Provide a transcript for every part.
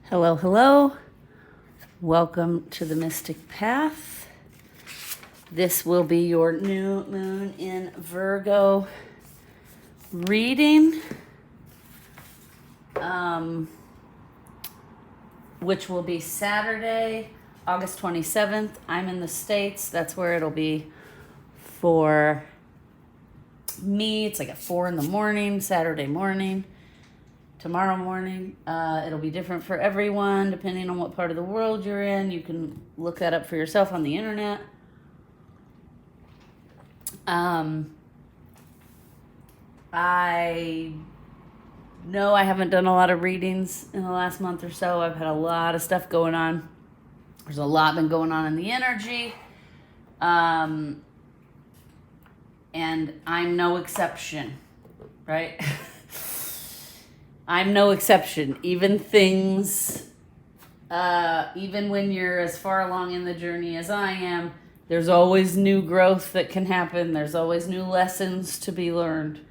Hello, hello. Welcome to the Mystic Path. This will be your new moon in Virgo reading, which will be Saturday, August 27th. I'm in the States. That's where it'll be for me. It's like at 4 in the morning, Saturday morning. Tomorrow morning, it'll be different for everyone depending on what part of the world you're in. You can look that up for yourself on the internet. I know I haven't done a lot of readings in the last month or so. I've had a lot of stuff going on. There's a lot been going on in the energy. And I'm no exception, right? I'm no exception. Even things, even when you're as far along in the journey as I am, there's always new growth that can happen. There's always new lessons to be learned.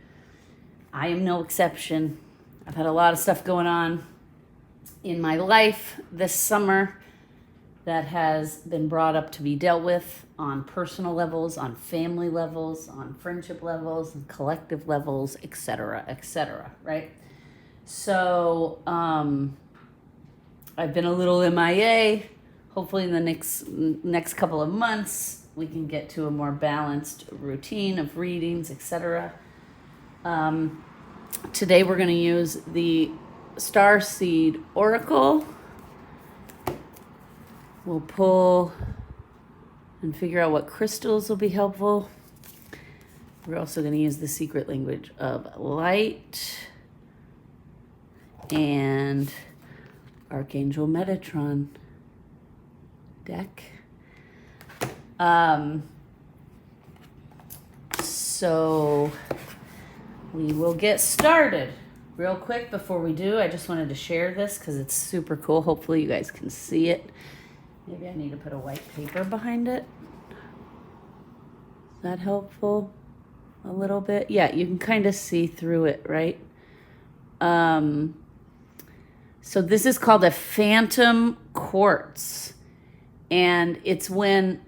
I am no exception. I've had a lot of stuff going on in my life this summer that has been brought up to be dealt with on personal levels, on family levels, on friendship levels, and collective levels, etc., right? So I've been a little MIA. Hopefully in the next couple of months, we can get to a more balanced routine of readings, etc. Today we're going to use the Starseed Oracle. We'll pull and figure out what crystals will be helpful. We're also going to use the secret language of light and Archangel Metatron deck. So we will get started. Real quick before we do, I just wanted to share this because it's super cool. Hopefully you guys can see it. Maybe I need to put a white paper behind it. Is that helpful? A little bit? Yeah, you can kind of see through it, right? So this is called a phantom quartz. And it's when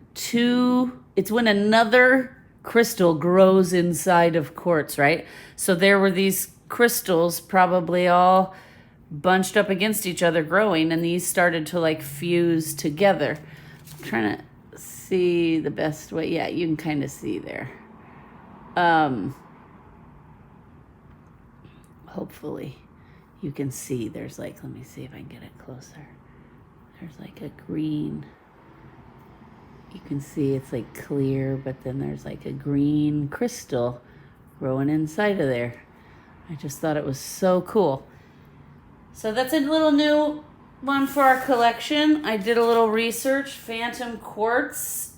another crystal grows inside of quartz, right? So there were these crystals probably all bunched up against each other growing, and these started to like fuse together. I'm trying to see the best way. Yeah, you can kind of see there. Hopefully you can see there's like, let me see if I can get it closer. There's like a green, you can see it's like clear, but then there's like a green crystal growing inside of there. I just thought it was so cool. So that's a little new one for our collection. I did a little research. Phantom quartz.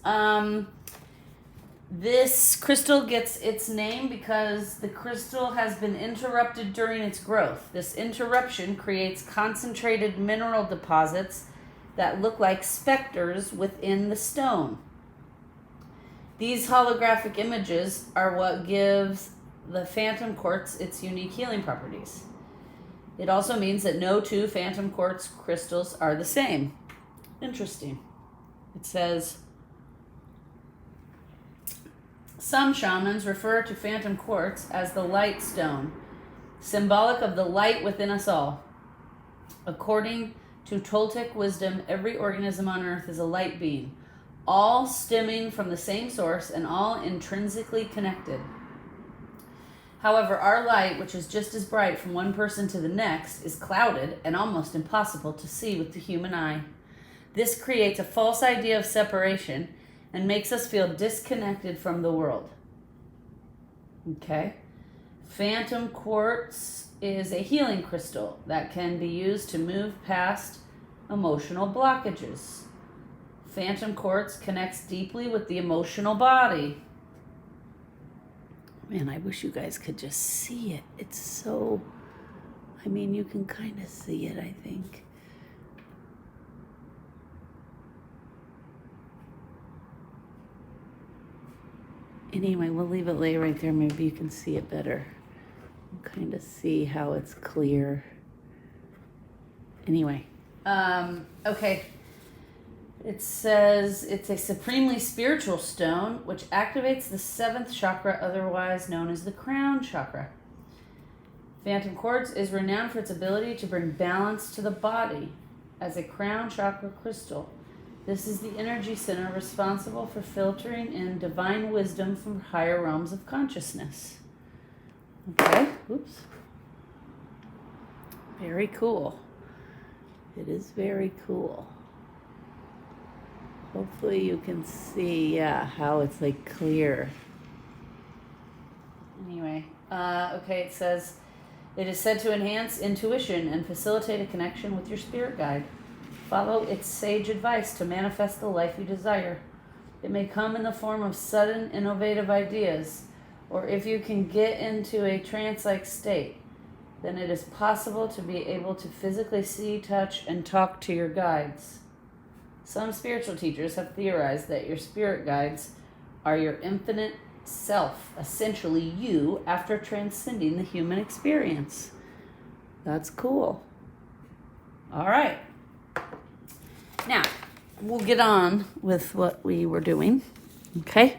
This crystal gets its name because the crystal has been interrupted during its growth. This interruption creates concentrated mineral deposits that look like specters within the stone. These holographic images are what gives the phantom quartz its unique healing properties. It also means that no two phantom quartz crystals are the same. Interesting. It says, some shamans refer to phantom quartz as the light stone, symbolic of the light within us all. According to Toltec wisdom, every organism on earth is a light being, all stemming from the same source and all intrinsically connected. However, our light, which is just as bright from one person to the next, is clouded and almost impossible to see with the human eye. This creates a false idea of separation and makes us feel disconnected from the world. Okay? Phantom quartz is a healing crystal that can be used to move past emotional blockages. Phantom quartz connects deeply with the emotional body. Man, I wish you guys could just see it. It's so, you can kind of see it, I think. Anyway, we'll leave it lay right there. Maybe you can see it better. Kind of see how it's clear. Anyway, Okay. It says it's a supremely spiritual stone which activates the 7th chakra, otherwise known as the crown chakra. Phantom quartz is renowned for its ability to bring balance to the body as a crown chakra crystal. This is the energy center responsible for filtering in divine wisdom from higher realms of consciousness. Okay, oops. Very cool. It is very cool. Hopefully you can see, how it's like clear. Anyway, okay, it says, it is said to enhance intuition and facilitate a connection with your spirit guide. Follow its sage advice to manifest the life you desire. It may come in the form of sudden, innovative ideas, or if you can get into a trance-like state, then it is possible to be able to physically see, touch, and talk to your guides. Some spiritual teachers have theorized that your spirit guides are your infinite self, essentially you, after transcending the human experience. That's cool. All right. Now, we'll get on with what we were doing. Okay?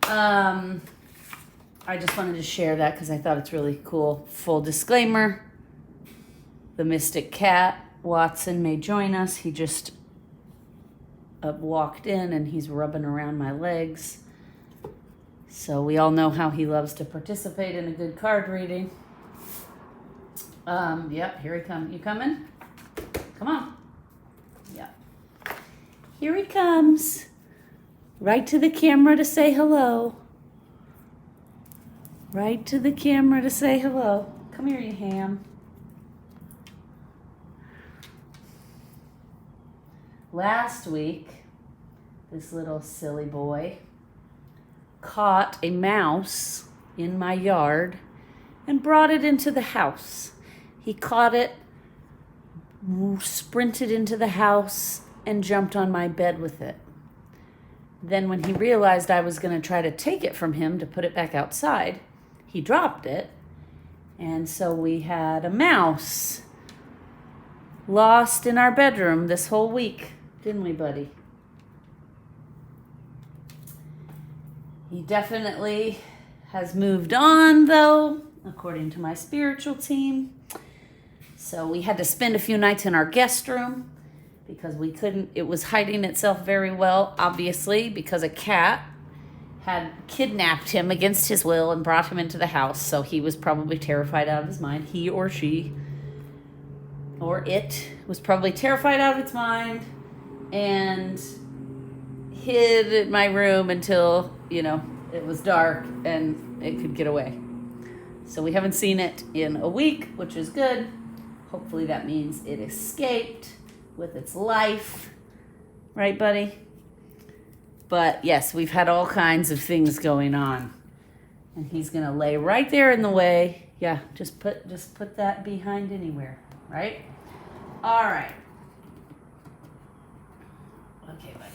I just wanted to share that because I thought it's really cool. Full disclaimer, the Mystic Cat, Watson, may join us. He just walked in and he's rubbing around my legs. So we all know how he loves to participate in a good card reading. Yep, here he comes. You coming? Come on. Yep. Here he comes. Right to the camera to say hello. Right to the camera to say hello. Come here, you ham. Last week, this little silly boy caught a mouse in my yard and brought it into the house. He caught it, sprinted into the house, and jumped on my bed with it. Then when he realized I was going to try to take it from him to put it back outside, he dropped it. And so we had a mouse lost in our bedroom this whole week. Didn't we, buddy? He definitely has moved on, though, according to my spiritual team. So we had to spend a few nights in our guest room because we couldn't, it was hiding itself very well, obviously, because a cat had kidnapped him against his will and brought him into the house. So he was probably terrified out of his mind. He or she, or it, was probably terrified out of its mind and hid in my room until, it was dark and it could get away. So we haven't seen it in a week, which is good. Hopefully that means it escaped with its life. Right, buddy? But yes, we've had all kinds of things going on. And he's going to lay right there in the way. Yeah, just put that behind anywhere, right? All right. Okay, buddy.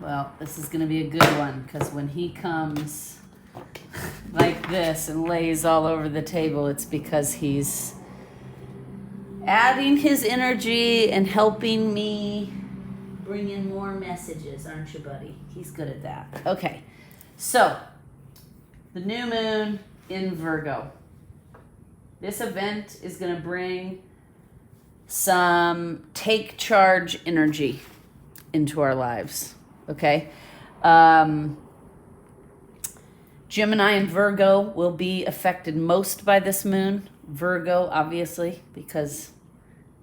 Well, this is going to be a good one because when he comes like this and lays all over the table, it's because he's adding his energy and helping me bring in more messages, aren't you, buddy? He's good at that. Okay, so the new moon in Virgo. This event is going to bring some take charge energy into our lives, okay? Gemini and Virgo will be affected most by this moon. Virgo, obviously, because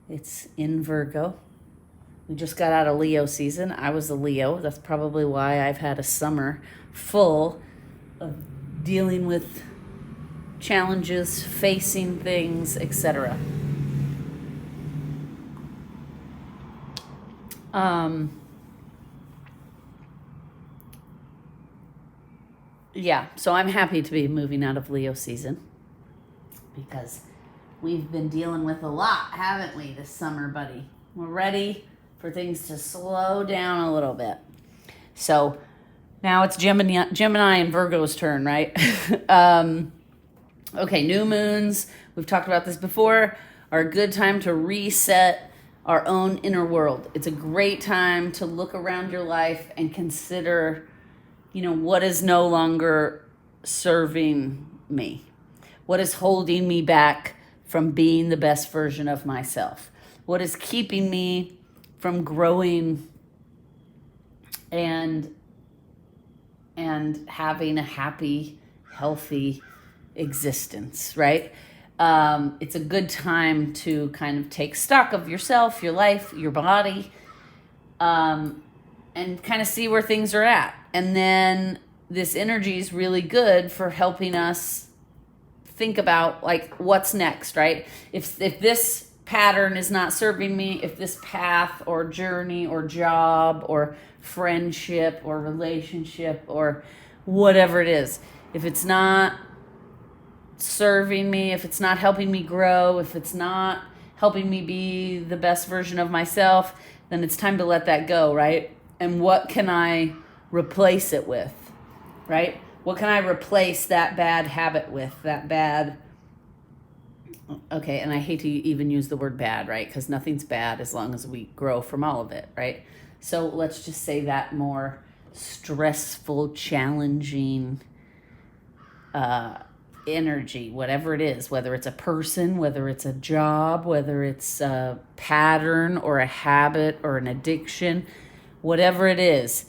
it's in Virgo. We just got out of Leo season. I was a Leo. That's probably why I've had a summer full of dealing with challenges, facing things, etc. Yeah, so I'm happy to be moving out of Leo season because we've been dealing with a lot, haven't we, this summer, buddy? We're ready for things to slow down a little bit. So now it's Gemini and Virgo's turn, right? Okay, new moons. We've talked about this before. are a good time to reset our own inner world. It's a great time to look around your life and consider, what is no longer serving me? What is holding me back from being the best version of myself? What is keeping me from growing and having a happy, healthy existence, right? It's a good time to kind of take stock of yourself, your life, your body, and kind of see where things are at. And then this energy is really good for helping us think about like what's next, right? If this pattern is not serving me, if this path or journey or job or friendship or relationship or whatever it is, if it's not serving me, if it's not helping me grow, if it's not helping me be the best version of myself, then it's time to let that go, right? And what can I replace it with, right? What can I replace that bad habit with, okay, and I hate to even use the word bad, right? Because nothing's bad as long as we grow from all of it, right? So let's just say that more stressful, challenging energy, whatever it is, whether it's a person, whether it's a job, whether it's a pattern or a habit or an addiction, whatever it is,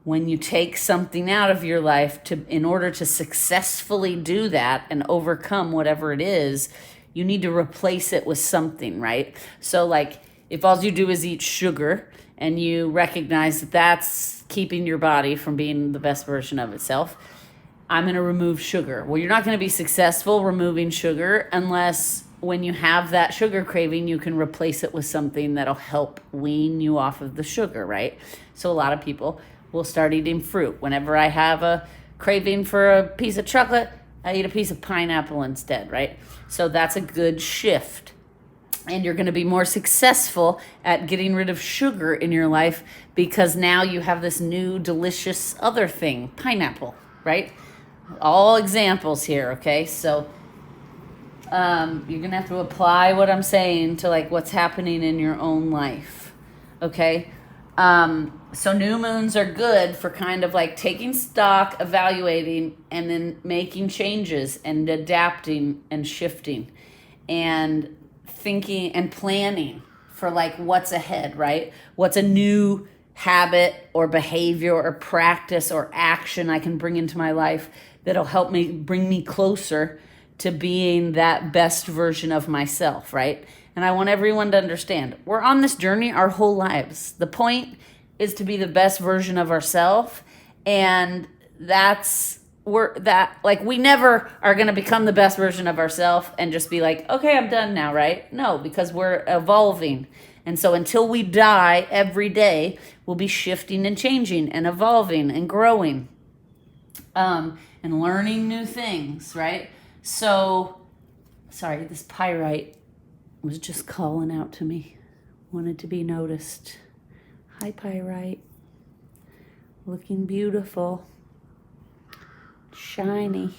when you take something out of your life in order to successfully do that and overcome whatever it is, you need to replace it with something, right? So like if all you do is eat sugar and you recognize that that's keeping your body from being the best version of itself, I'm going to remove sugar. Well, you're not going to be successful removing sugar unless when you have that sugar craving, you can replace it with something that'll help wean you off of the sugar, right? So a lot of people will start eating fruit. Whenever I have a craving for a piece of chocolate, I eat a piece of pineapple instead, right? So that's a good shift. And you're going to be more successful at getting rid of sugar in your life because now you have this new delicious other thing, pineapple, right? All examples here, okay? So you're going to have to apply what I'm saying to like what's happening in your own life, okay? So new moons are good for kind of like taking stock, evaluating, and then making changes and adapting and shifting and thinking and planning for like what's ahead, right? What's a new habit or behavior or practice or action I can bring into my life that'll help me bring me closer to being that best version of myself, right? And I want everyone to understand, we're on this journey our whole lives. The point is to be the best version of ourselves, and we never are going to become the best version of ourselves and just be like, okay, I'm done now, right? No, because we're evolving. And so until we die every day, we'll be shifting and changing and evolving and growing and learning new things, right? So, sorry, this Pyrite was just calling out to me, wanted to be noticed. Hi, Pyrite. Looking beautiful. Shiny.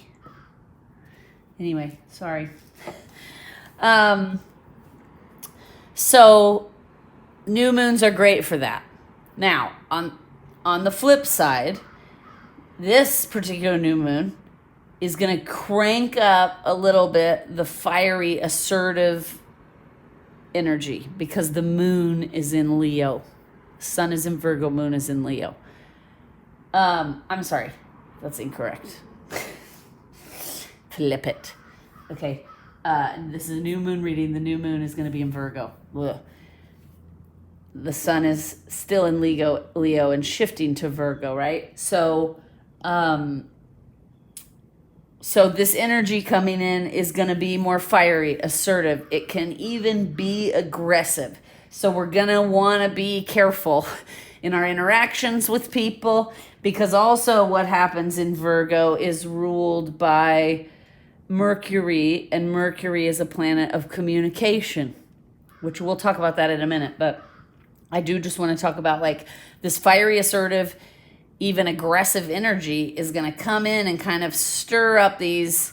Anyway, sorry. So new moons are great for that. Now, on the flip side, this particular new moon is going to crank up a little bit the fiery, assertive energy because the moon is in Leo. Sun is in Virgo, moon is in Leo. I'm sorry, that's incorrect. Flip it. Okay, this is a new moon reading. The new moon is going to be in Virgo. Ugh. The sun is still in Leo and shifting to Virgo, right? So this energy coming in is going to be more fiery, assertive. It can even be aggressive. So we're going to want to be careful in our interactions with people because also what happens in Virgo is ruled by Mercury, and Mercury is a planet of communication, which we'll talk about that in a minute. But I do just want to talk about like this fiery, assertive, even aggressive energy is going to come in and kind of stir up these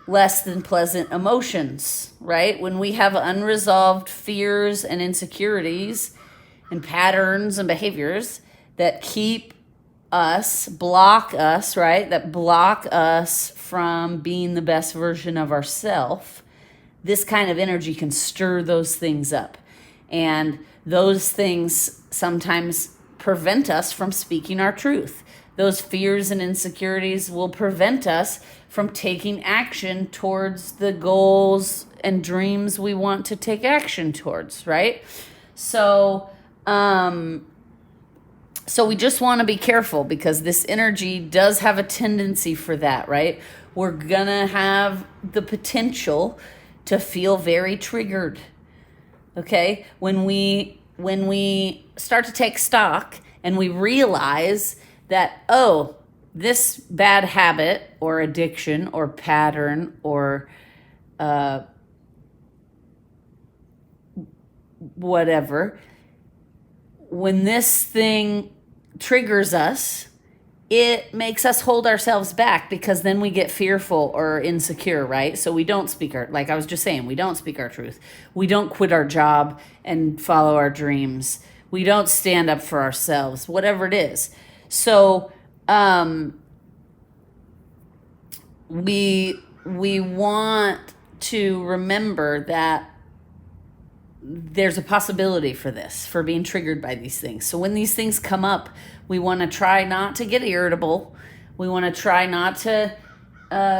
less than pleasant emotions, right? When we have unresolved fears and insecurities and patterns and behaviors that block us, right? That block us from being the best version of ourselves, this kind of energy can stir those things up. And those things sometimes prevent us from speaking our truth. Those fears and insecurities will prevent us from taking action towards the goals and dreams we want to take action towards, right? So we just want to be careful, because this energy does have a tendency for that, right? We're going to have the potential to feel very triggered, okay? When we start to take stock and we realize that, oh, this bad habit or addiction or pattern or whatever, when this thing triggers us, it makes us hold ourselves back, because then we get fearful or insecure, right? So we don't speak like I was just saying, we don't speak our truth. We don't quit our job and follow our dreams. We don't stand up for ourselves, whatever it is. So we want to remember that there's a possibility for this, for being triggered by these things. So when these things come up, we want to try not to get irritable. We want to try not to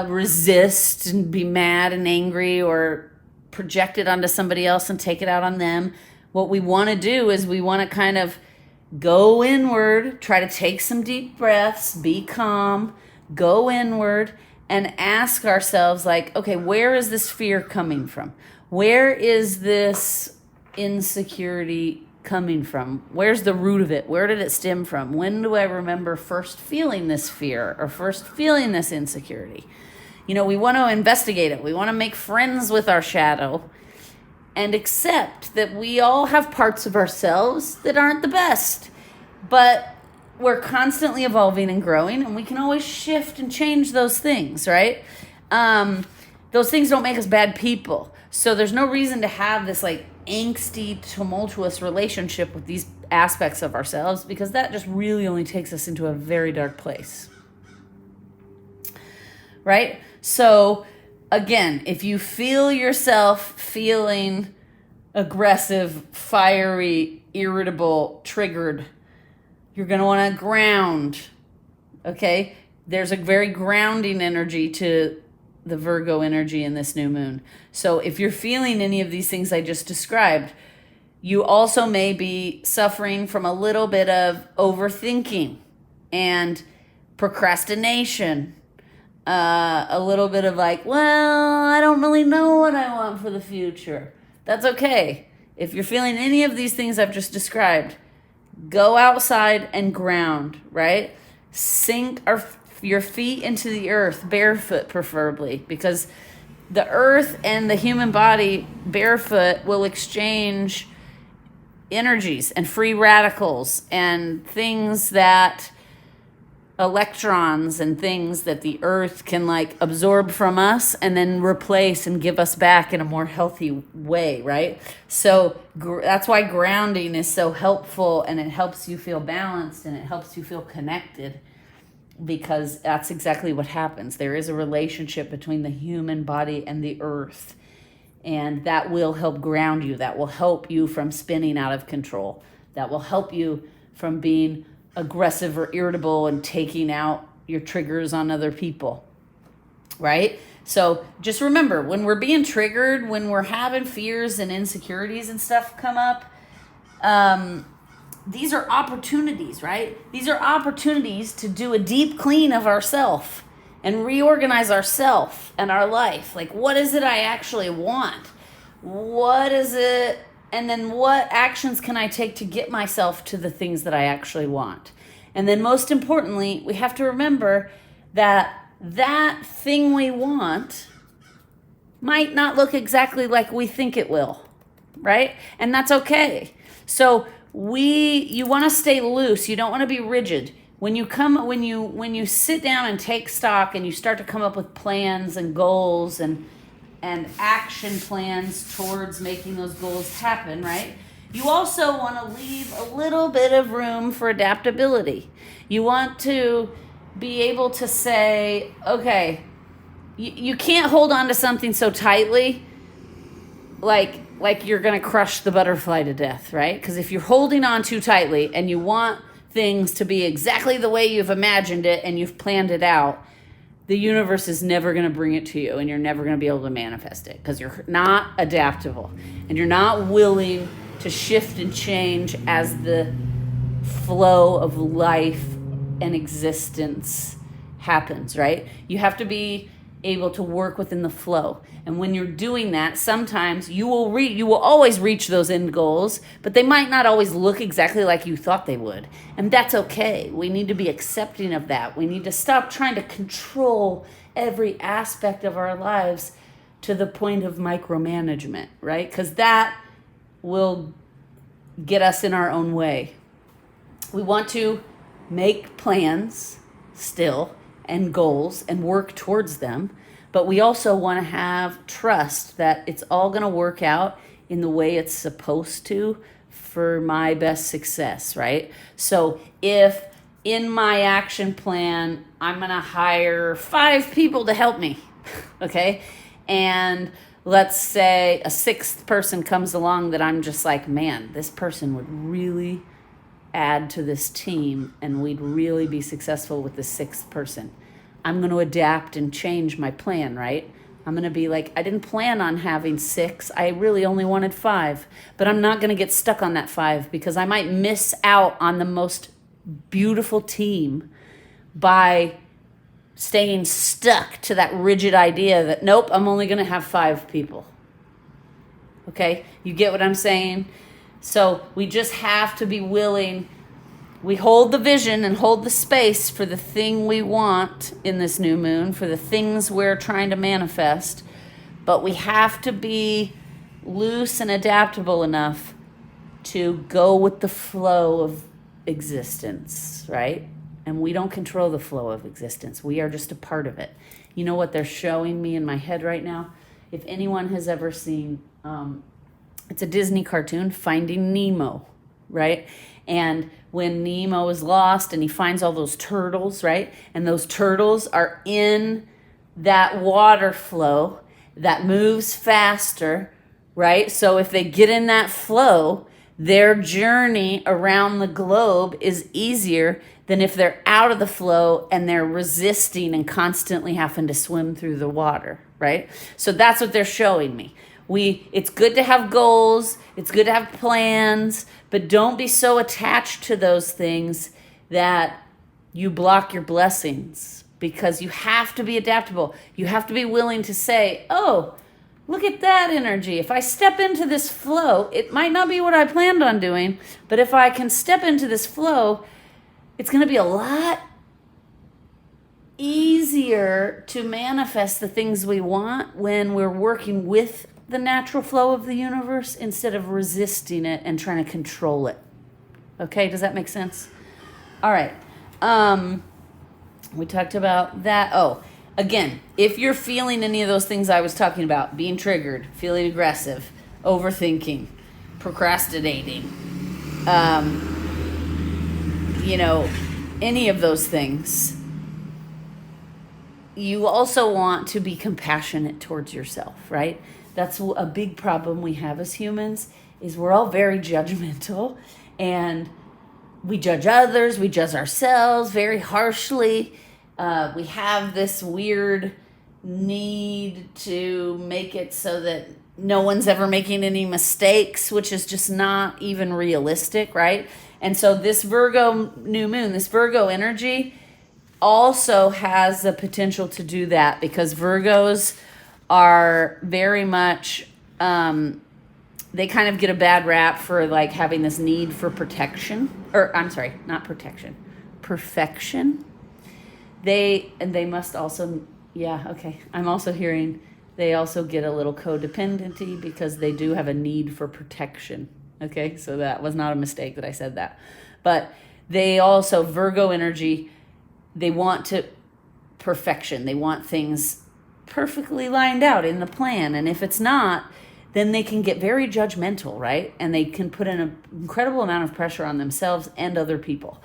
resist and be mad and angry or project it onto somebody else and take it out on them. What we want to do is we want to kind of go inward, try to take some deep breaths, be calm, go inward, and ask ourselves, like, okay, where is this fear coming from? Where is this insecurity coming from? Where's the root of it? Where did it stem from? When do I remember first feeling this fear or first feeling this insecurity? You know, we want to investigate it. We want to make friends with our shadow and accept that we all have parts of ourselves that aren't the best, but we're constantly evolving and growing, and we can always shift and change those things, right? Those things don't make us bad people. So there's no reason to have this like angsty, tumultuous relationship with these aspects of ourselves, because that just really only takes us into a very dark place. Right? So again, if you feel yourself feeling aggressive, fiery, irritable, triggered, you're going to want to ground. Okay? There's a very grounding energy to the Virgo energy in this new moon. So if you're feeling any of these things I just described, you also may be suffering from a little bit of overthinking and procrastination. A little bit of like, well, I don't really know what I want for the future. That's okay. If you're feeling any of these things I've just described, go outside and ground, right? Sink your feet into the earth, barefoot preferably, because the earth and the human body barefoot will exchange energies and free radicals and things that electrons and things that the earth can like absorb from us and then replace and give us back in a more healthy way, right? So that's why grounding is so helpful, and it helps you feel balanced and it helps you feel connected, because that's exactly what happens. There is a relationship between the human body and the earth, and that will help ground you. That will help you from spinning out of control. That will help you from being aggressive or irritable and taking out your triggers on other people, right? So just remember, when we're being triggered, when we're having fears and insecurities and stuff come up, these are opportunities, right? These are opportunities to do a deep clean of ourself and reorganize ourself and our life. Like, what is it I actually want? What is it? And then what actions can I take to get myself to the things that I actually want? And then most importantly, we have to remember that that thing we want might not look exactly like we think it will, right? And that's okay. So you want to stay loose. You don't want to be rigid. when you sit down and take stock and you start to come up with plans and goals and action plans towards making those goals happen, right? You also want to leave a little bit of room for adaptability. You want to be able to say, okay, you can't hold on to something so tightly like you're going to crush the butterfly to death, right? Because if you're holding on too tightly and you want things to be exactly the way you've imagined it and you've planned it out, the universe is never going to bring it to you, and you're never going to be able to manifest it because you're not adaptable and you're not willing to shift and change as the flow of life and existence happens, right? You have to be able to work within the flow. And when you're doing that, sometimes you will always reach those end goals, but they might not always look exactly like you thought they would. And that's okay. We need to be accepting of that. We need to stop trying to control every aspect of our lives to the point of micromanagement, right? Because that will get us in our own way. We want to make plans still and goals and work towards them, but we also want to have trust that it's all going to work out in the way it's supposed to for my best success, right? So if in my action plan I'm going to hire 5 people to help me, okay, and let's say a 6th person comes along that I'm just like, man, this person would really add to this team and we'd really be successful with the 6th person. I'm going to adapt and change my plan, right? I'm going to be like, I didn't plan on having 6. I really only wanted 5, but I'm not going to get stuck on that 5 because I might miss out on the most beautiful team by staying stuck to that rigid idea that, nope, I'm only going to have 5 people. Okay? You get what I'm saying? So we just have to be willing. We hold the vision and hold the space for the thing we want in this new moon, for the things we're trying to manifest. But we have to be loose and adaptable enough to go with the flow of existence, right? And we don't control the flow of existence. We are just a part of it. You know what they're showing me in my head right now? If anyone has ever seen, it's a Disney cartoon, Finding Nemo, right? And when Nemo is lost and he finds all those turtles, right? And those turtles are in that water flow that moves faster, right? So if they get in that flow, their journey around the globe is easier than if they're out of the flow and they're resisting and constantly having to swim through the water, right? So that's what they're showing me. It's good to have goals, it's good to have plans, but don't be so attached to those things that you block your blessings, because you have to be adaptable. You have to be willing to say, oh, look at that energy. If I step into this flow, it might not be what I planned on doing, but if I can step into this flow, it's going to be a lot easier to manifest the things we want when we're working with the natural flow of the universe instead of resisting it and trying to control it. Okay, does that make sense? All right. We talked about that. Oh, again, if you're feeling any of those things I was talking about, being triggered, feeling aggressive, overthinking, procrastinating, any of those things, you also want to be compassionate towards yourself, right? That's a big problem we have as humans, is we're all very judgmental, and we judge others, we judge ourselves very harshly. We have this weird need to make it so that no one's ever making any mistakes, which is just not even realistic, right? And so this Virgo new moon, this Virgo energy also has the potential to do that, because Virgos are very much, they kind of get a bad rap for like having this need for protection, or I'm sorry, not protection, perfection. They must also, I'm also hearing they also get a little codependency because they do have a need for protection. Okay, so that was not a mistake that I said that. But they also, Virgo energy, they want to perfection. They want things perfectly lined out in the plan. And if it's not, then they can get very judgmental, right? And they can put an incredible amount of pressure on themselves and other people.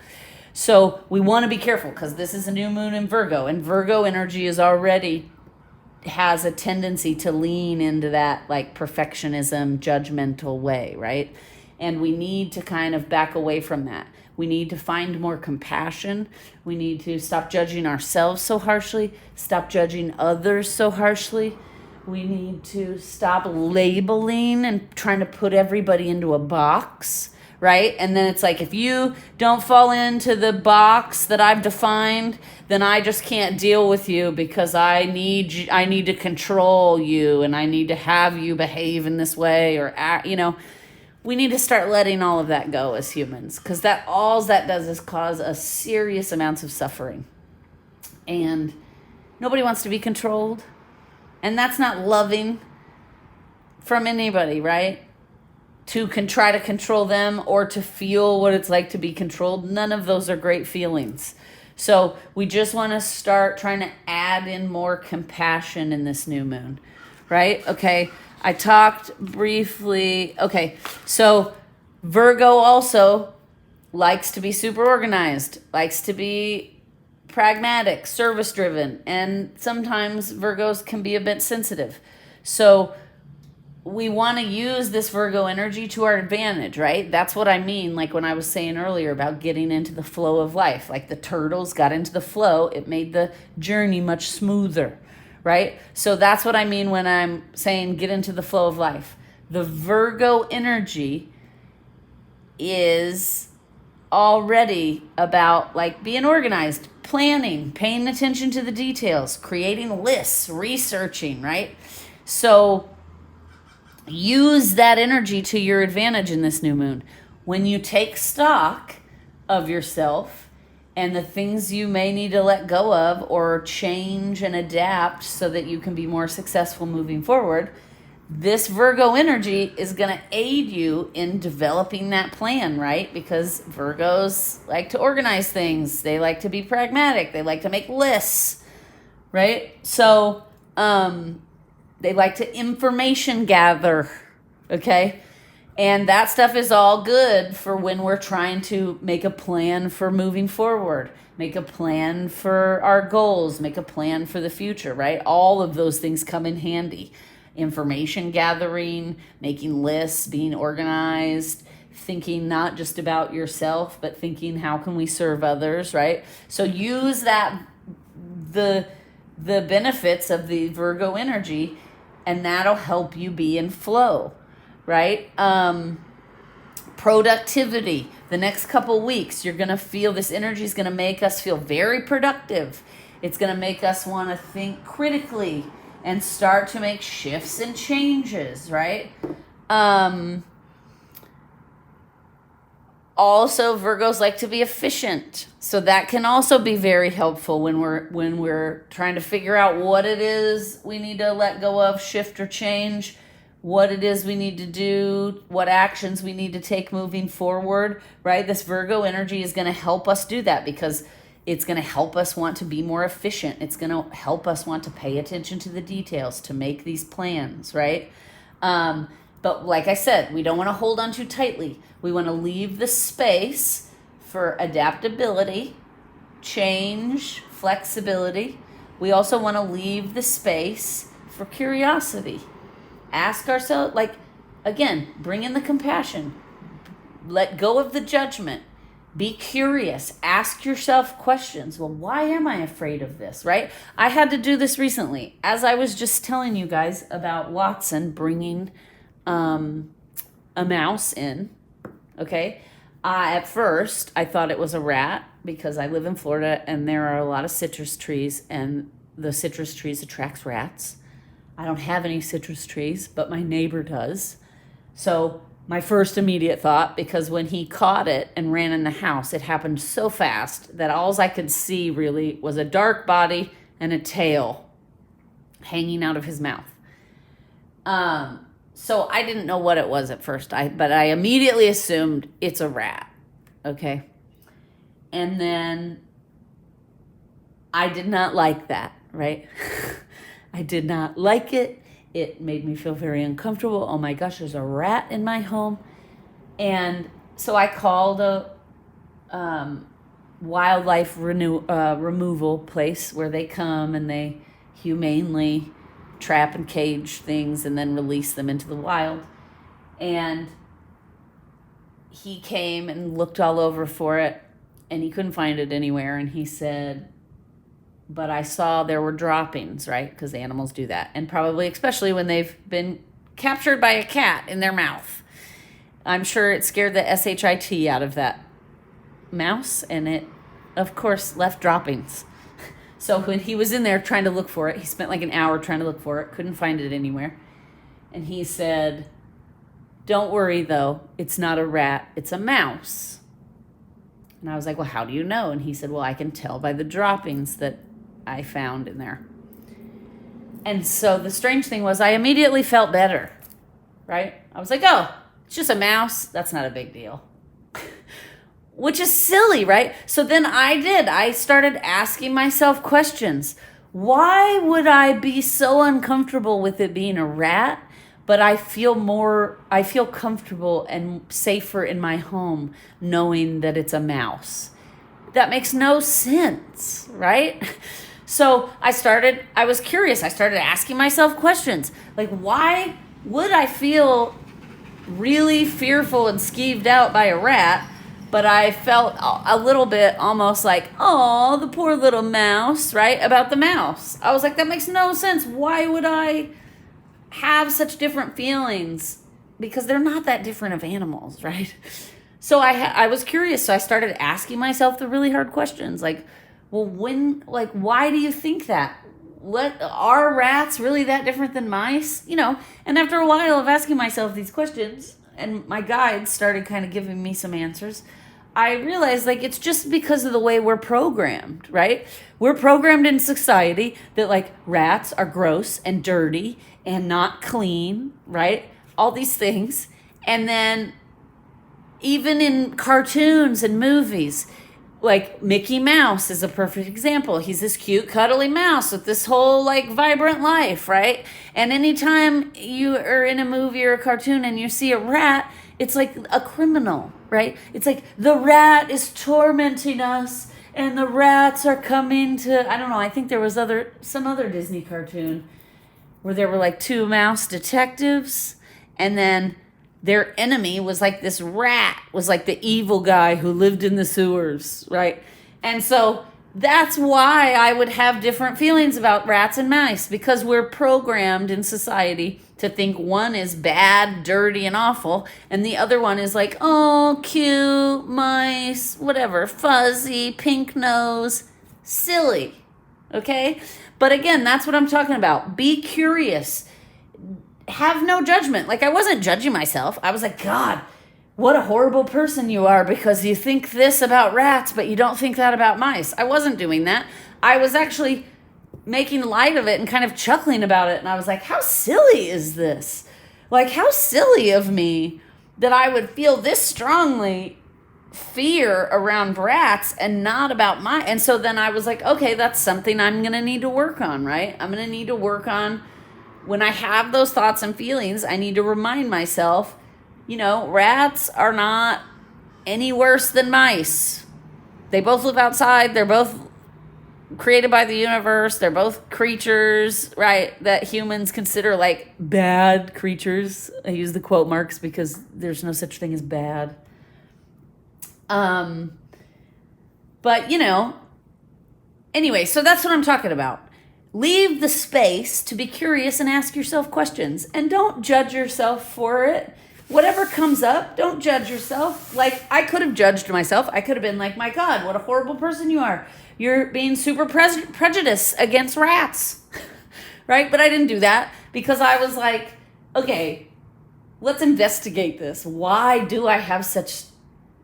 So we want to be careful because this is a new moon in Virgo, and Virgo energy is already has a tendency to lean into that like perfectionism, judgmental way, right? And we need to kind of back away from that. We need to find more compassion. We need to stop judging ourselves so harshly, stop judging others so harshly. We need to stop labeling and trying to put everybody into a box, right? And then it's like, if you don't fall into the box that I've defined, then I just can't deal with you because I need to control you, and I need to have you behave in this way or act, we need to start letting all of that go as humans, because all that does is cause us serious amounts of suffering. And nobody wants to be controlled. And that's not loving from anybody, right? To try to control them or to feel what it's like to be controlled. None of those are great feelings. So we just want to start trying to add in more compassion in this new moon, right? Okay, I talked briefly. Okay, so Virgo also likes to be super organized, likes to be pragmatic, service-driven, and sometimes Virgos can be a bit sensitive. So we want to use this Virgo energy to our advantage, right? That's what I mean, like when I was saying earlier about getting into the flow of life. Like the turtles got into the flow, it made the journey much smoother, right? So that's what I mean when I'm saying get into the flow of life. The Virgo energy is already about like being organized, planning, paying attention to the details, creating lists, researching, right? So use that energy to your advantage in this new moon. When you take stock of yourself and the things you may need to let go of or change and adapt so that you can be more successful moving forward, this Virgo energy is going to aid you in developing that plan, right? Because Virgos like to organize things. They like to be pragmatic. They like to make lists, right? So they like to information gather, okay? And that stuff is all good for when we're trying to make a plan for moving forward, make a plan for our goals, make a plan for the future, right? All of those things come in handy. Information gathering, making lists, being organized, thinking not just about yourself, but thinking how can we serve others, right? So use that, the benefits of the Virgo energy, and that'll help you be in flow, right? Productivity. The next couple weeks, you're going to feel this energy is going to make us feel very productive. It's going to make us want to think critically and start to make shifts and changes, right? Also, Virgos like to be efficient. So that can also be very helpful when we're trying to figure out what it is we need to let go of, shift or change, what it is we need to do, what actions we need to take moving forward, right? This Virgo energy is going to help us do that because it's going to help us want to be more efficient. It's going to help us want to pay attention to the details, to make these plans, right? But like I said, we don't want to hold on too tightly. We want to leave the space for adaptability, change, flexibility. We also want to leave the space for curiosity. Ask ourselves, like, again, bring in the compassion. Let go of the judgment. Be curious. Ask yourself questions. Well, why am I afraid of this, right? I had to do this recently. As I was just telling you guys about Watson bringing a mouse in, okay? At first, I thought it was a rat because I live in Florida and there are a lot of citrus trees and the citrus trees attracts rats. I don't have any citrus trees, but my neighbor does. So my first immediate thought, because when he caught it and ran in the house, it happened so fast that all I could see really was a dark body and a tail hanging out of his mouth. So I didn't know what it was at first, but I immediately assumed it's a rat, okay? And then I did not like that, right? I did not like it. It made me feel very uncomfortable. Oh my gosh, there's a rat in my home. And so I called a wildlife removal place where they come and they humanely trap and cage things and then release them into the wild. And he came and looked all over for it, and he couldn't find it anywhere. And he said, but I saw there were droppings, right? Because animals do that. And probably, especially when they've been captured by a cat in their mouth. I'm sure it scared the shit out of that mouse, and it, of course, left droppings. So when he was in there trying to look for it, he spent like an hour trying to look for it, couldn't find it anywhere. And he said, don't worry, though, it's not a rat, it's a mouse. And I was like, well, how do you know? And he said, well, I can tell by the droppings that I found in there. And so the strange thing was I immediately felt better, right? I was like, oh, it's just a mouse. That's not a big deal. Which is silly, right? So then I started asking myself questions. Why would I be so uncomfortable with it being a rat, but I feel comfortable and safer in my home knowing that it's a mouse? That makes no sense, right? So I was curious. I started asking myself questions. Like, why would I feel really fearful and skeeved out by a rat, but I felt a little bit almost like, oh, the poor little mouse, right? About the mouse. I was like, that makes no sense. Why would I have such different feelings? Because they're not that different of animals, right? So I was curious. So I started asking myself the really hard questions. Like, well, why do you think that? What, are rats really that different than mice? And after a while of asking myself these questions, and my guides started kind of giving me some answers, I realized it's just because of the way we're programmed, right? We're programmed in society that rats are gross and dirty and not clean, right? All these things. And then even in cartoons and movies, Mickey Mouse is a perfect example. He's this cute, cuddly mouse with this whole vibrant life, right? And anytime you are in a movie or a cartoon and you see a rat, it's like a criminal, right? It's like the rat is tormenting us and the rats are coming to, I don't know, I think there was some other Disney cartoon where there were two mouse detectives, and then their enemy was this rat, was the evil guy who lived in the sewers, right? And so that's why I would have different feelings about rats and mice, because we're programmed in society to think one is bad, dirty, and awful, and the other one is oh, cute, mice, whatever, fuzzy, pink nose, silly, okay? But again, that's what I'm talking about. Be curious. Have no judgment. I wasn't judging myself. I was like, God, what a horrible person you are because you think this about rats, but you don't think that about mice. I wasn't doing that. I was actually making light of it and kind of chuckling about it. And I was like, how silly is this? How silly of me that I would feel this strongly fear around rats and not about mice. And so then I was like, okay, that's something I'm going to need to work on, right? I'm going to need to work on. When I have those thoughts and feelings, I need to remind myself, rats are not any worse than mice. They both live outside. They're both created by the universe. They're both creatures, right, that humans consider bad creatures. I use the quote marks because there's no such thing as bad. But, anyway, so that's what I'm talking about. Leave the space to be curious and ask yourself questions. And don't judge yourself for it. Whatever comes up, don't judge yourself. I could have judged myself. I could have been my God, what a horrible person you are. You're being super prejudiced against rats. Right? But I didn't do that because I was okay, let's investigate this. Why do I have such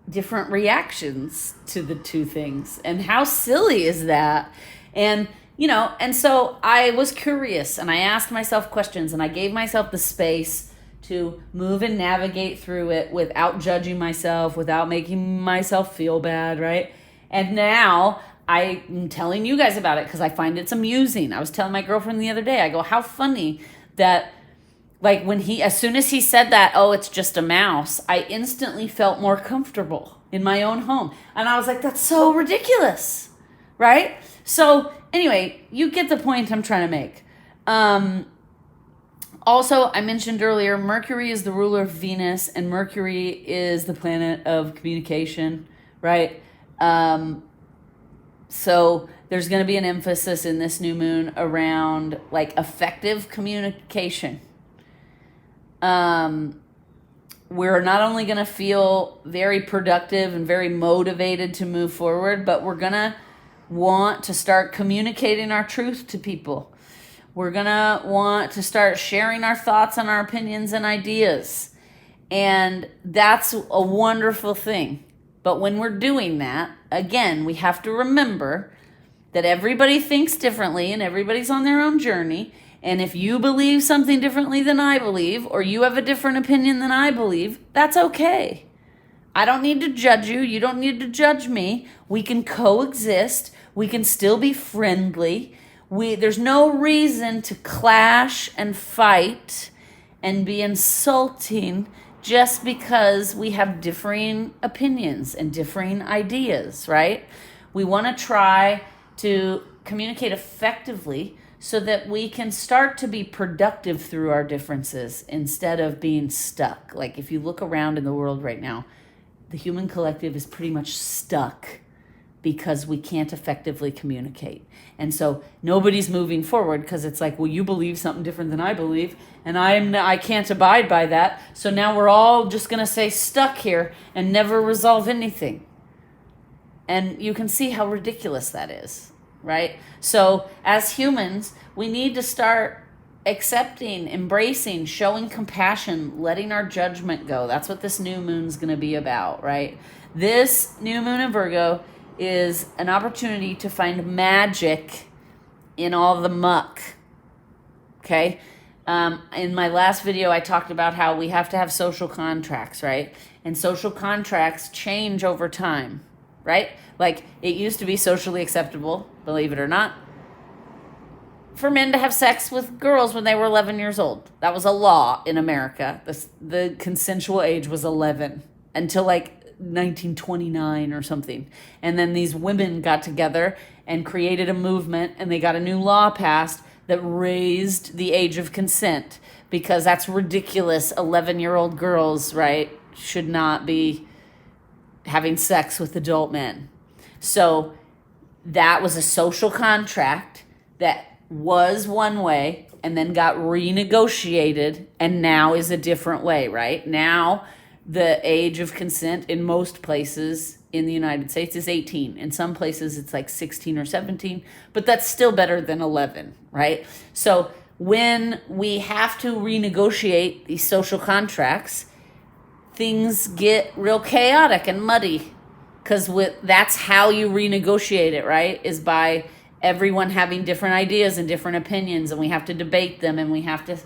different reactions to the two things? And how silly is that? And and so I was curious and I asked myself questions and I gave myself the space to move and navigate through it without judging myself, without making myself feel bad, right? And now I'm telling you guys about it because I find it's amusing. I was telling my girlfriend the other day, I go, how funny that, like, when as soon as he said that, oh, it's just a mouse, I instantly felt more comfortable in my own home. And I was like, that's so ridiculous, right? So anyway, you get the point I'm trying to make. Also, I mentioned earlier, Mercury is the ruler of Venus, and Mercury is the planet of communication, right? So there's going to be an emphasis in this new moon around like effective communication. We're not only going to feel very productive and very motivated to move forward, but we're going to want to start communicating our truth to people. We're going to want to start sharing our thoughts and our opinions and ideas. And that's a wonderful thing. But when we're doing that, again, we have to remember that everybody thinks differently and everybody's on their own journey. And if you believe something differently than I believe, or you have a different opinion than I believe, that's okay. I don't need to judge you. You don't need to judge me. We can coexist. We can still be friendly. There's no reason to clash and fight and be insulting just because we have differing opinions and differing ideas, right? We want to try to communicate effectively so that we can start to be productive through our differences instead of being stuck. Like if you look around in the world right now, the human collective is pretty much stuck because we can't effectively communicate. And so nobody's moving forward because it's like, well, you believe something different than I believe, and I can't abide by that. So now we're all just going to stay stuck here and never resolve anything. And you can see how ridiculous that is, right? So as humans, we need to start accepting, embracing, showing compassion, letting our judgment go. That's what this new moon's going to be about, right? This new moon in Virgo is an opportunity to find magic in all the muck, okay? In my last video, I talked about how we have to have social contracts, right? And social contracts change over time, right? Like, it used to be socially acceptable, believe it or not, for men to have sex with girls when they were 11 years old. That was a law in America. The consensual age was 11 until like 1929 or something. And then these women got together and created a movement, and they got a new law passed that raised the age of consent, because that's ridiculous. 11-year-old girls, right, should not be having sex with adult men. So that was a social contract that was one way and then got renegotiated and now is a different way, right? Now the age of consent in most places in the United States is 18. In some places it's like 16 or 17, but that's still better than 11, right? So when we have to renegotiate these social contracts, things get real chaotic and muddy, because that's how you renegotiate it, right? Is by everyone having different ideas and different opinions, and we have to debate them and we have to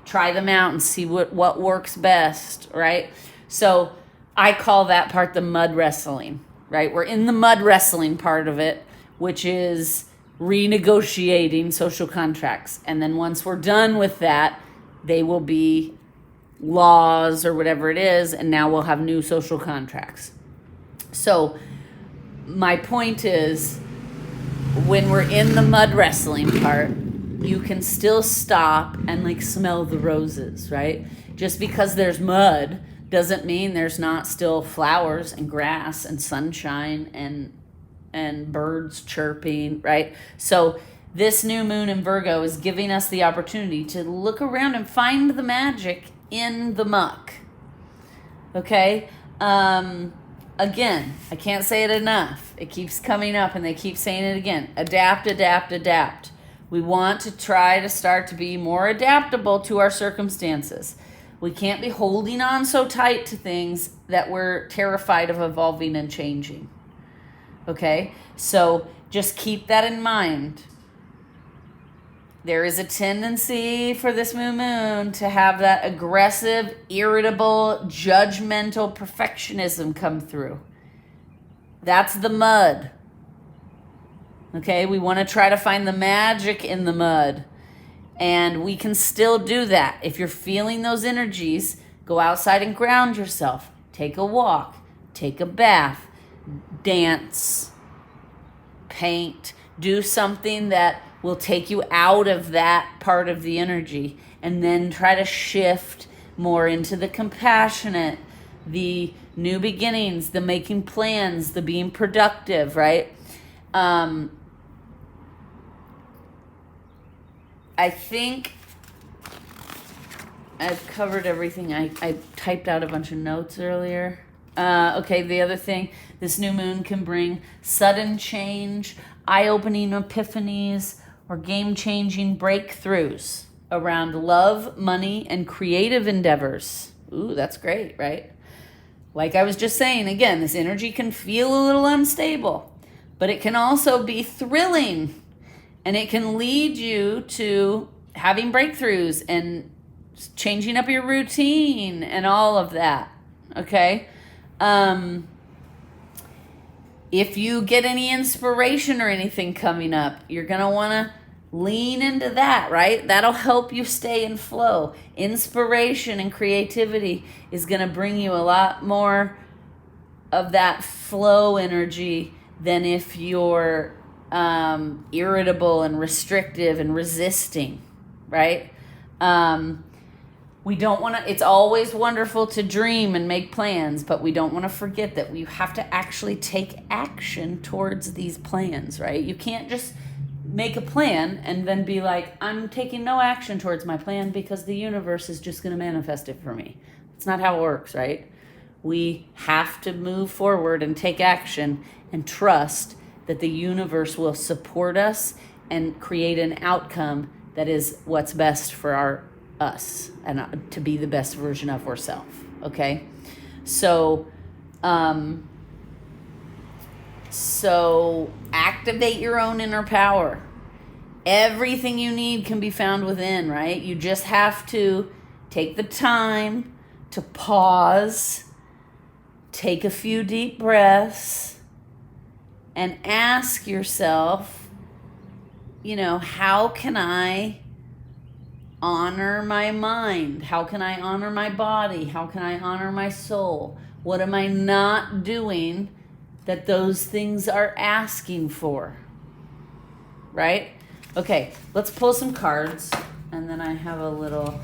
try them out and see what works best, right? So I call that part the mud wrestling, right? We're in the mud wrestling part of it, which is renegotiating social contracts. And then once we're done with that, they will be laws or whatever it is, and now we'll have new social contracts. So my point is, when we're in the mud wrestling part, you can still stop and like smell the roses, right? Just because there's mud doesn't mean there's not still flowers and grass and sunshine and birds chirping, right? So this new moon in Virgo is giving us the opportunity to look around and find the magic in the muck. Okay? Again, I can't say it enough. It keeps coming up and they keep saying it again. Adapt, adapt, adapt. We want to try to start to be more adaptable to our circumstances. We can't be holding on so tight to things that we're terrified of evolving and changing. Okay? So just keep that in mind. There is a tendency for this new moon to have that aggressive, irritable, judgmental perfectionism come through. That's the mud. Okay, we want to try to find the magic in the mud. And we can still do that. If you're feeling those energies, go outside and ground yourself. Take a walk, take a bath, dance, paint, do something that will take you out of that part of the energy, and then try to shift more into the compassionate, the new beginnings, the making plans, the being productive, right? I think I've covered everything. I typed out a bunch of notes earlier. Okay, the other thing, this new moon can bring sudden change, eye-opening epiphanies, or game-changing breakthroughs around love, money, and creative endeavors. Ooh, that's great, right? Like I was just saying, again, this energy can feel a little unstable, but it can also be thrilling. And it can lead you to having breakthroughs and changing up your routine and all of that, okay? If you get any inspiration or anything coming up, you're going to want to lean into that, right? That'll help you stay in flow. Inspiration and creativity is going to bring you a lot more of that flow energy than if you're irritable and restrictive and resisting, right? We don't want to, it's always wonderful to dream and make plans, but we don't want to forget that we have to actually take action towards these plans, right? You can't just make a plan and then be like, I'm taking no action towards my plan because the universe is just going to manifest it for me. It's not how it works, right? We have to move forward and take action and trust that the universe will support us and create an outcome that is what's best for us and to be the best version of ourselves, okay? So activate your own inner power. Everything you need can be found within, right? You just have to take the time to pause, take a few deep breaths, and ask yourself, how can I honor my mind? How can I honor my body? How can I honor my soul? What am I not doing that those things are asking for? Right? Okay, let's pull some cards, and then I have a little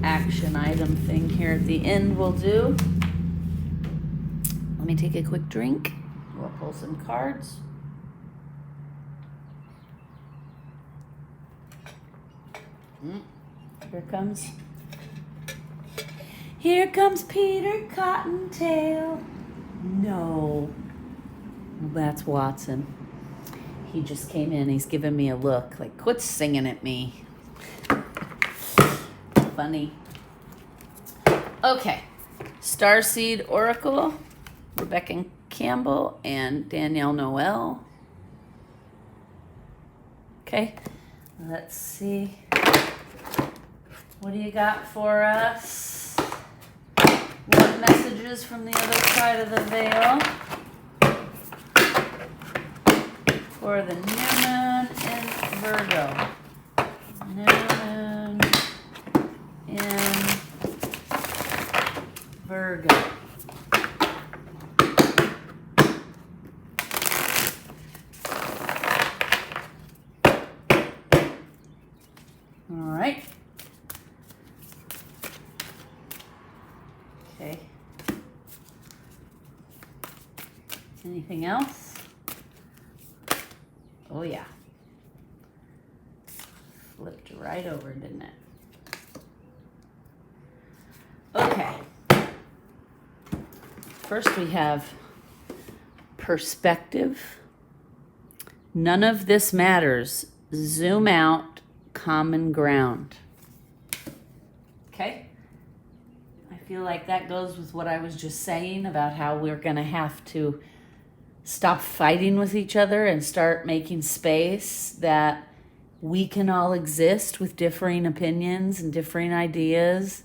action item thing here at the end we'll do. Let me take a quick drink. We'll pull some cards. Here comes Peter Cottontail. No, that's Watson. He just came in. He's giving me a look like, quit singing at me. Funny. Okay, Starseed Oracle, Rebecca Campbell and Danielle Noel. Okay, let's see. What do you got for us? What messages from the other side of the veil for the new moon in Virgo? New moon in Virgo. All right. Okay. Anything else? Oh yeah. Flipped right over, didn't it? Okay. First we have perspective. None of this matters. Zoom out, common ground. Okay? I feel like that goes with what I was just saying about how we're going to have to stop fighting with each other and start making space that we can all exist with differing opinions and differing ideas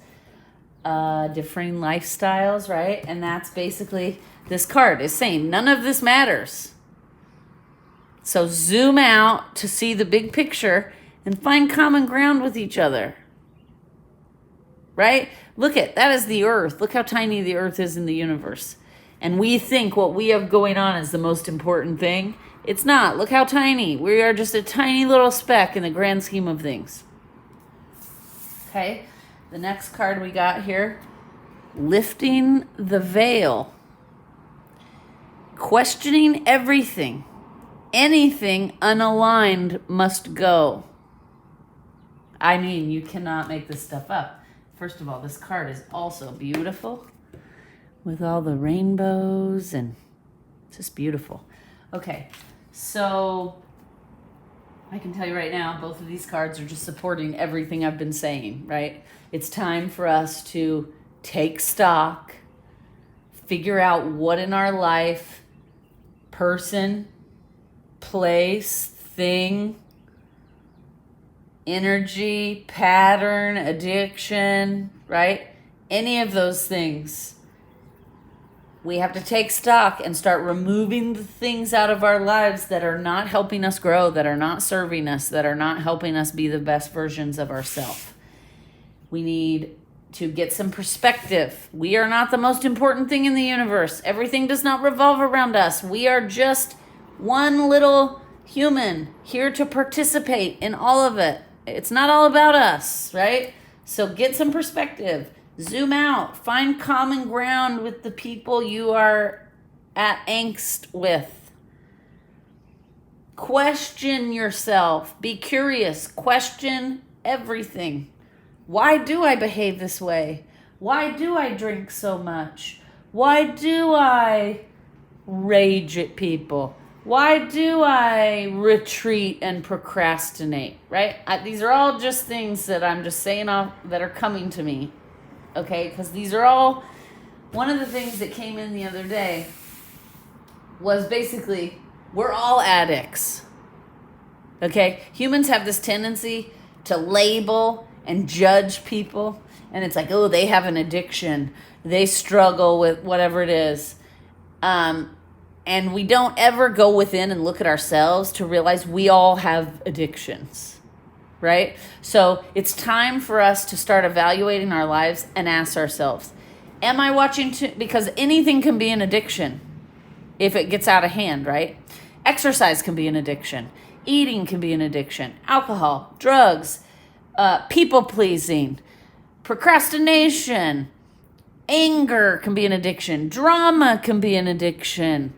differing lifestyles, right? And that's basically, this card is saying none of this matters. So zoom out to see the big picture and find common ground with each other. Right? Look at, that is the earth. Look how tiny the earth is in the universe. And we think what we have going on is the most important thing. It's not. Look how tiny. We are just a tiny little speck in the grand scheme of things. Okay? The next card we got here, lifting the veil. Questioning everything. Anything unaligned must go. I mean, you cannot make this stuff up. First of all, this card is also beautiful with all the rainbows and it's just beautiful. Okay, so I can tell you right now, both of these cards are just supporting everything I've been saying, right? It's time for us to take stock, figure out what in our life, person, place, thing, energy, pattern, addiction, right? Any of those things. We have to take stock and start removing the things out of our lives that are not helping us grow, that are not serving us, that are not helping us be the best versions of ourselves. We need to get some perspective. We are not the most important thing in the universe. Everything does not revolve around us. We are just one little human here to participate in all of it. It's not all about us, right? So get some perspective. Zoom out. Find common ground with the people you are at angst with. Question yourself. Be curious. Question everything. Why do I behave this way? Why do I drink so much? Why do I rage at people? Why do I retreat and procrastinate, right? These are all just things that I'm just saying off that are coming to me, okay? Because these are all, one of the things that came in the other day was basically, we're all addicts, okay? Humans have this tendency to label and judge people, and it's like, oh, they have an addiction. They struggle with whatever it is. And we don't ever go within and look at ourselves to realize we all have addictions, right? So it's time for us to start evaluating our lives and ask ourselves, am I watching because anything can be an addiction if it gets out of hand, right? Exercise can be an addiction. Eating can be an addiction. Alcohol, drugs, people-pleasing, procrastination, anger can be an addiction. Drama can be an addiction.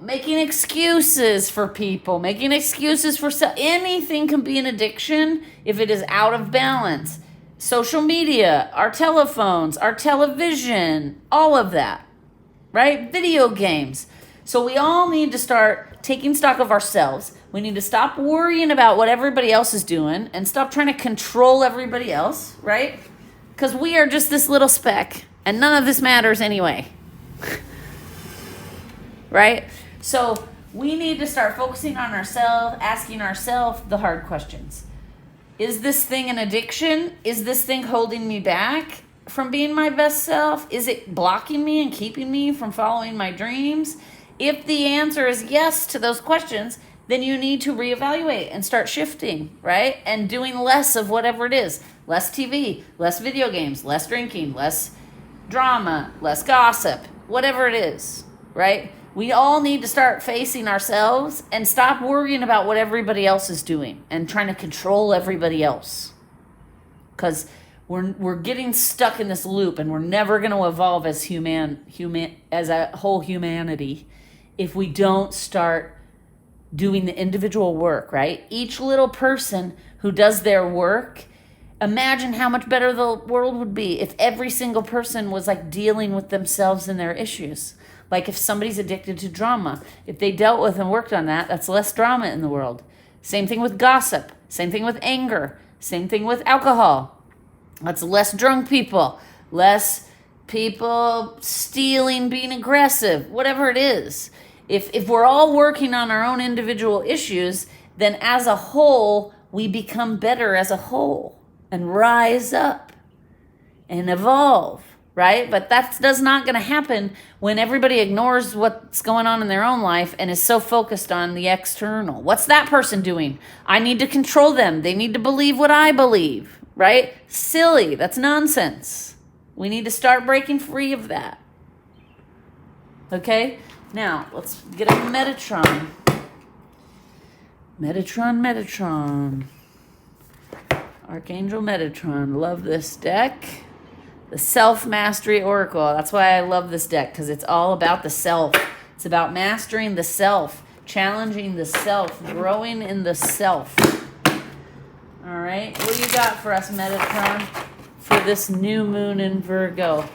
Making excuses for people, making excuses for anything can be an addiction if it is out of balance. Social media, our telephones, our television, all of that, right? Video games. So we all need to start taking stock of ourselves. We need to stop worrying about what everybody else is doing and stop trying to control everybody else, right? Because we are just this little speck and none of this matters anyway. Right? So we need to start focusing on ourselves, asking ourselves the hard questions. Is this thing an addiction? Is this thing holding me back from being my best self? Is it blocking me and keeping me from following my dreams? If the answer is yes to those questions, then you need to reevaluate and start shifting, right? And doing less of whatever it is. Less TV, less video games, less drinking, less drama, less gossip, whatever it is, right? We all need to start facing ourselves and stop worrying about what everybody else is doing and trying to control everybody else. Because we're getting stuck in this loop and we're never going to evolve as as a whole humanity if we don't start doing the individual work, right? Each little person who does their work, imagine how much better the world would be if every single person was like dealing with themselves and their issues. Like if somebody's addicted to drama, if they dealt with and worked on that, that's less drama in the world. Same thing with gossip. Same thing with anger. Same thing with alcohol. That's less drunk people, less people stealing, being aggressive, whatever it is. If we're all working on our own individual issues, then as a whole, we become better as a whole. and rise up and evolve, right? But that's not going to happen when everybody ignores what's going on in their own life and is so focused on the external. What's that person doing? I need to control them. They need to believe what I believe, right? Silly. That's nonsense. We need to start breaking free of that. Okay? Now, let's get a Metatron. Metatron. Archangel Metatron. Love this deck. The Self-Mastery Oracle. That's why I love this deck, because it's all about the self. It's about mastering the self, challenging the self, growing in the self. All right. What do you got for us, Metatron, for this new moon in Virgo?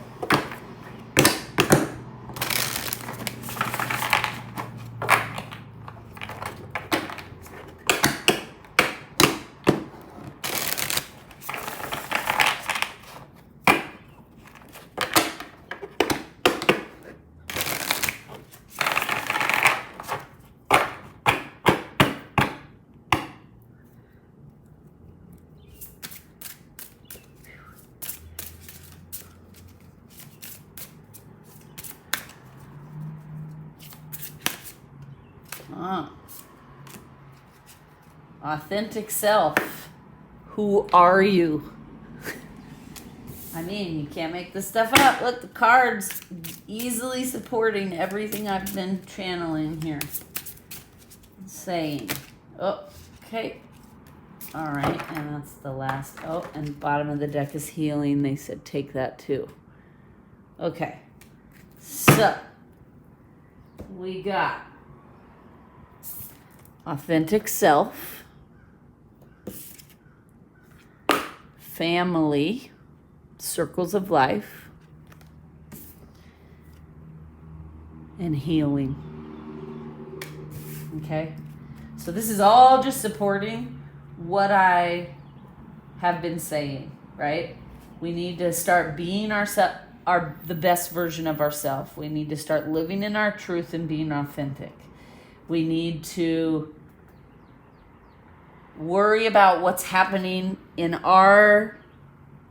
Authentic self. Who are you? I mean, you can't make this stuff up. Look, the cards easily supporting everything I've been channeling here. Saying. Oh, okay. All right, and that's the last. Oh, and bottom of the deck is healing. They said take that too. Okay. So, we got authentic self, family, circles of life, and healing. Okay? So this is all just supporting what I have been saying, right? We need to start being the best version of ourselves. We need to start living in our truth and being authentic. We need to worry about what's happening in our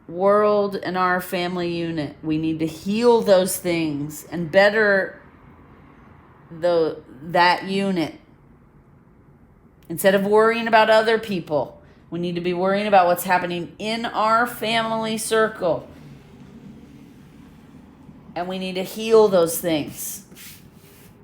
world and our family unit. We need to heal those things and better that unit. Instead of worrying about other people, we need to be worrying about what's happening in our family circle. And we need to heal those things.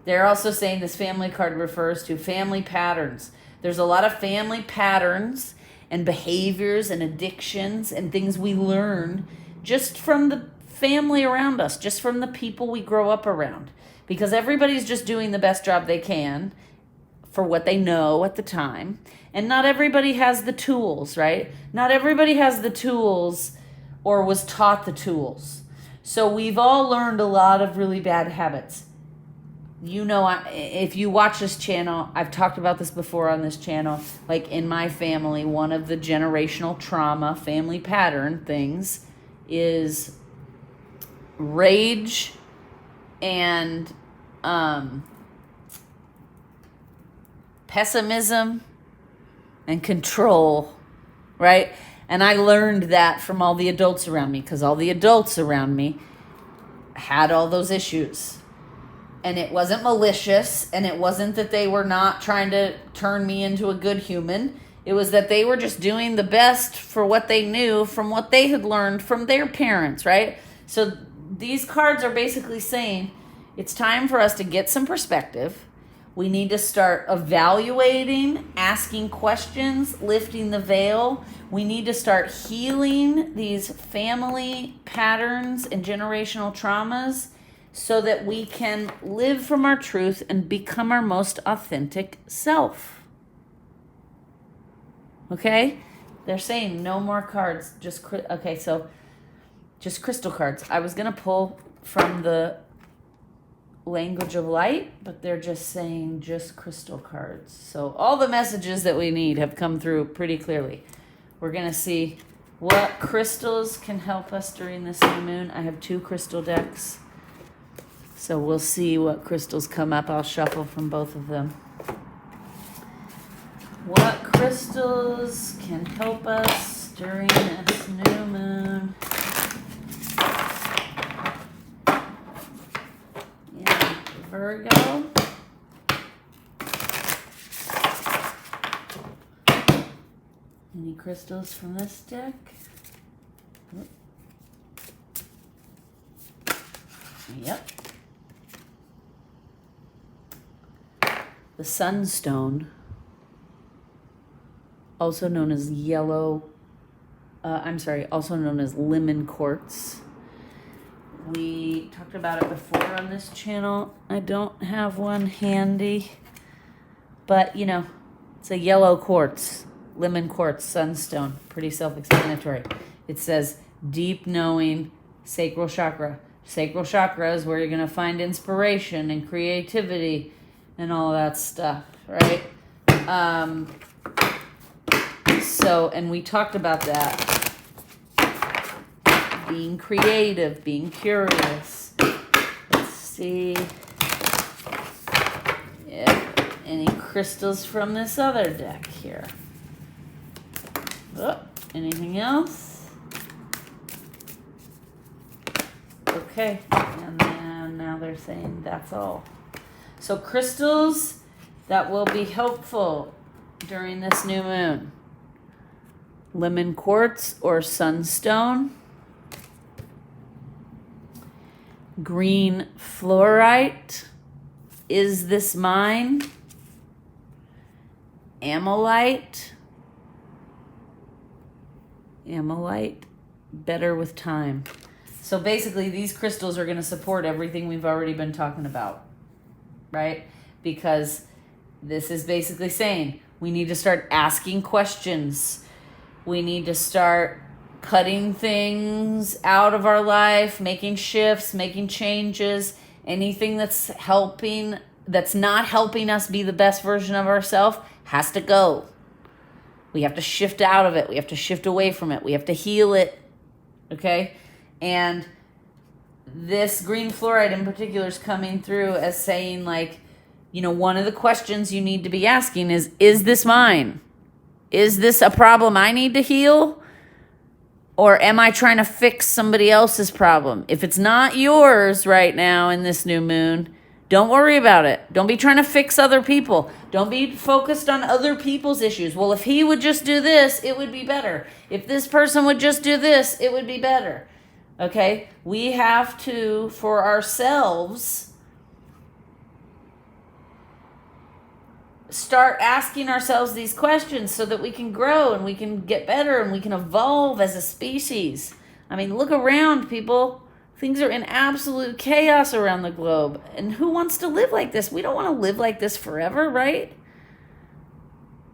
They're also saying this family card refers to family patterns. There's a lot of family patterns and behaviors and addictions and things we learn just from the family around us, just from the people we grow up around. Because everybody's just doing the best job they can for what they know at the time. And not everybody has the tools, right? Not everybody has the tools or was taught the tools. So we've all learned a lot of really bad habits. You know, if you watch this channel, I've talked about this before on this channel, like in my family, one of the generational trauma family pattern things is rage and pessimism and control, right? And I learned that from all the adults around me, because all the adults around me had all those issues. And it wasn't malicious, and it wasn't that they were not trying to turn me into a good human. It was that they were just doing the best for what they knew from what they had learned from their parents, right? So these cards are basically saying it's time for us to get some perspective. We need to start evaluating, asking questions, lifting the veil. We need to start healing these family patterns and generational traumas so that we can live from our truth and become our most authentic self. Okay? They're saying no more cards. Just crystal cards. I was going to pull from the language of light, but they're just saying just crystal cards. So all the messages that we need have come through pretty clearly. We're going to see what crystals can help us during this new moon. I have 2 crystal decks. So we'll see what crystals come up. I'll shuffle from both of them. What crystals can help us during this new moon. Yeah, Virgo. Any crystals from this deck? Yep. The Sunstone, also known as also known as lemon quartz. We talked about it before on this channel. I don't have one handy, but you know, it's a yellow quartz, lemon quartz sunstone. Pretty self-explanatory. It says deep knowing, sacral chakra. Sacral chakra is where you're going to find inspiration and creativity and all that stuff, right? And we talked about that. Being creative, being curious. Let's see. Yeah. Any crystals from this other deck here? Oh, anything else? Okay. And then now they're saying that's all. So crystals that will be helpful during this new moon. Lemon quartz or sunstone. Green fluorite. Is this mine? Amylite. Amylite. Better with time. So basically these crystals are going to support everything we've already been talking about. Right? Because this is basically saying we need to start asking questions. We need to start cutting things out of our life, making shifts, making changes. Anything that's not helping us be the best version of ourselves has to go. We have to shift out of it. We have to shift away from it. We have to heal it. Okay? And this green fluoride in particular is coming through as saying, like, you know, one of the questions you need to be asking is this mine? Is this a problem I need to heal? Or am I trying to fix somebody else's problem? If it's not yours right now in this new moon, don't worry about it. Don't be trying to fix other people. Don't be focused on other people's issues. Well, if he would just do this, it would be better. If this person would just do this, it would be better. Okay? We have to, for ourselves, start asking ourselves these questions so that we can grow and we can get better and we can evolve as a species. I mean, look around, people. Things are in absolute chaos around the globe. And who wants to live like this? We don't want to live like this forever, right?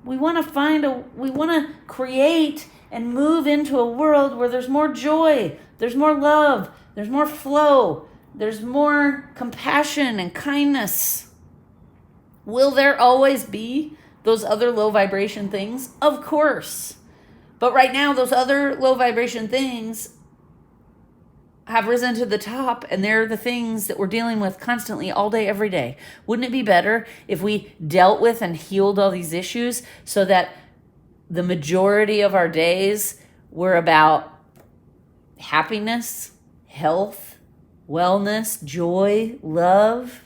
We want to create and move into a world where there's more joy, there's more love, there's more flow, there's more compassion and kindness. Will there always be those other low vibration things? Of course. But right now, those other low vibration things have risen to the top, and they're the things that we're dealing with constantly all day, every day. Wouldn't it be better if we dealt with and healed all these issues so that the majority of our days were about happiness, health, wellness, joy, love?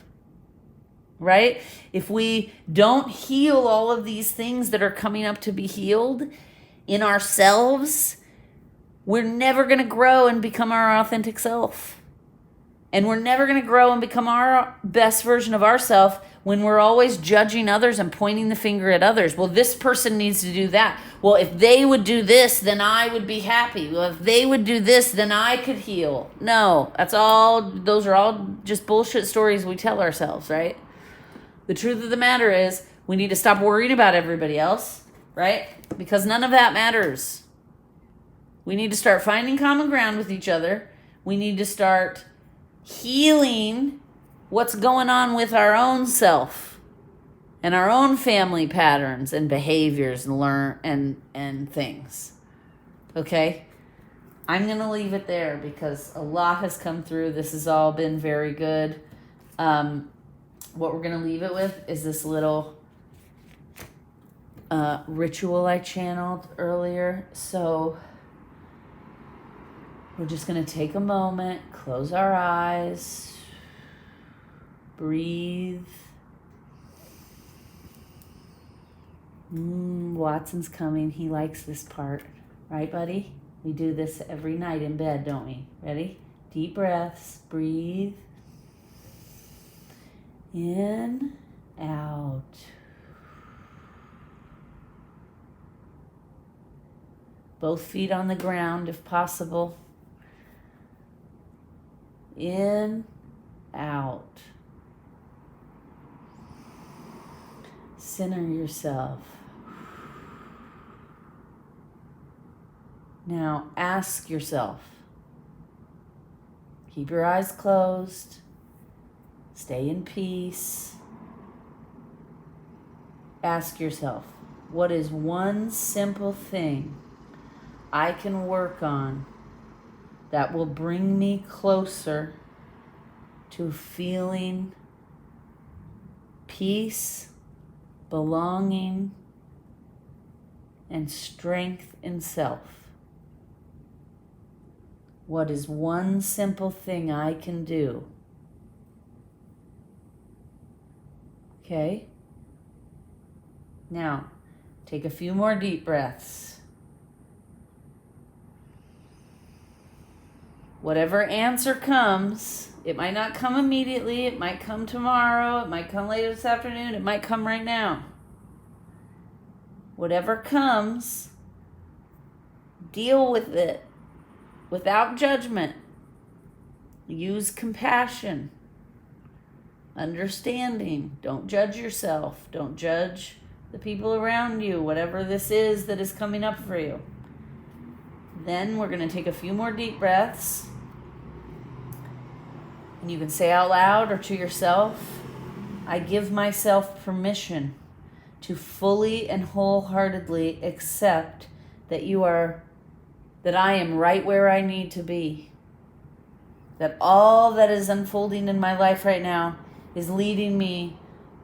Right? If we don't heal all of these things that are coming up to be healed in ourselves, we're never going to grow and become our authentic self. And we're never going to grow and become our best version of ourselves when we're always judging others and pointing the finger at others. Well, this person needs to do that. Well, if they would do this, then I would be happy. Well, if they would do this, then I could heal. No, those are all just bullshit stories we tell ourselves, right? The truth of the matter is we need to stop worrying about everybody else, right? Because none of that matters. We need to start finding common ground with each other. We need to start healing what's going on with our own self and our own family patterns and behaviors and things. Okay? I'm going to leave it there because a lot has come through. This has all been very good. What we're going to leave it with is this little ritual I channeled earlier. So We're just going to take a moment, close our eyes, breathe. Watson's coming. He likes this part. Right, buddy? We do this every night in bed, don't we? Ready? Deep breaths. Breathe. In, out. Both feet on the ground if possible. In, out. Center yourself. Now ask yourself. Keep your eyes closed. Stay in peace. Ask yourself, what is one simple thing I can work on that will bring me closer to feeling peace, belonging, and strength in self? What is one simple thing I can do? Okay? Now, take a few more deep breaths. Whatever answer comes, it might not come immediately, it might come tomorrow, it might come later this afternoon, it might come right now. Whatever comes, deal with it without judgment. Use compassion, understanding. Don't judge yourself. Don't judge the people around you, whatever this is that is coming up for you. Then we're going to take a few more deep breaths. And you can say out loud or to yourself, I give myself permission to fully and wholeheartedly accept that I am right where I need to be. That all that is unfolding in my life right now is leading me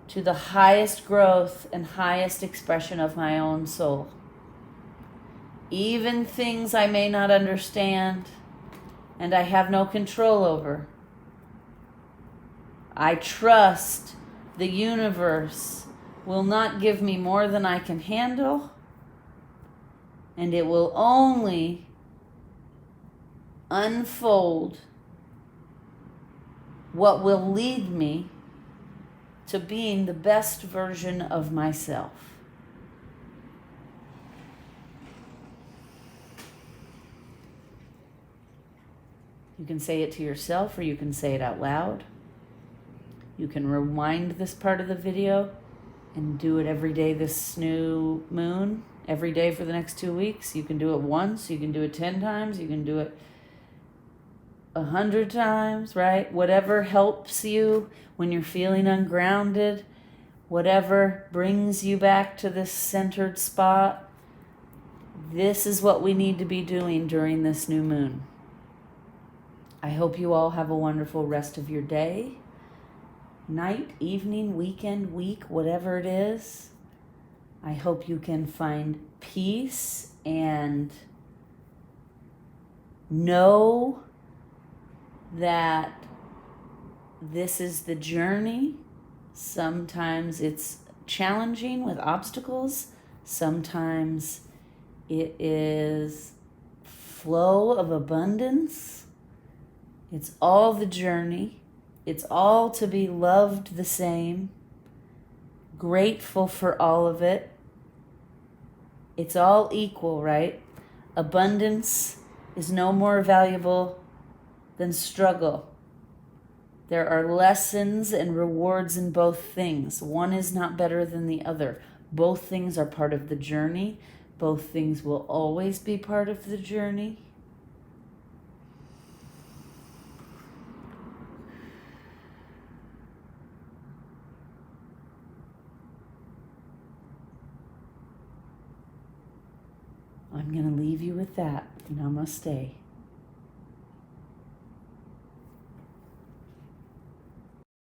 to the highest growth and highest expression of my own soul. Even things I may not understand and I have no control over, I trust the universe will not give me more than I can handle, and it will only unfold what will lead me to being the best version of myself. You can say it to yourself or you can say it out loud. You can rewind this part of the video and do it every day this new moon, every day for the next 2 weeks. You can do it once, you can do it 10 times, you can do it 100 times, right? Whatever helps you when you're feeling ungrounded, whatever brings you back to this centered spot, this is what we need to be doing during this new moon. I hope you all have a wonderful rest of your day, night, evening, weekend, week, whatever it is. I hope you can find peace and know that this is the journey. Sometimes it's challenging with obstacles. Sometimes it is flow of abundance. It's all the journey. It's all to be loved the same. Grateful for all of it. It's all equal, right? Abundance is no more valuable than struggle. There are lessons and rewards in both things. One is not better than the other. Both things are part of the journey. Both things will always be part of the journey. I'm going to leave you with that. Namaste.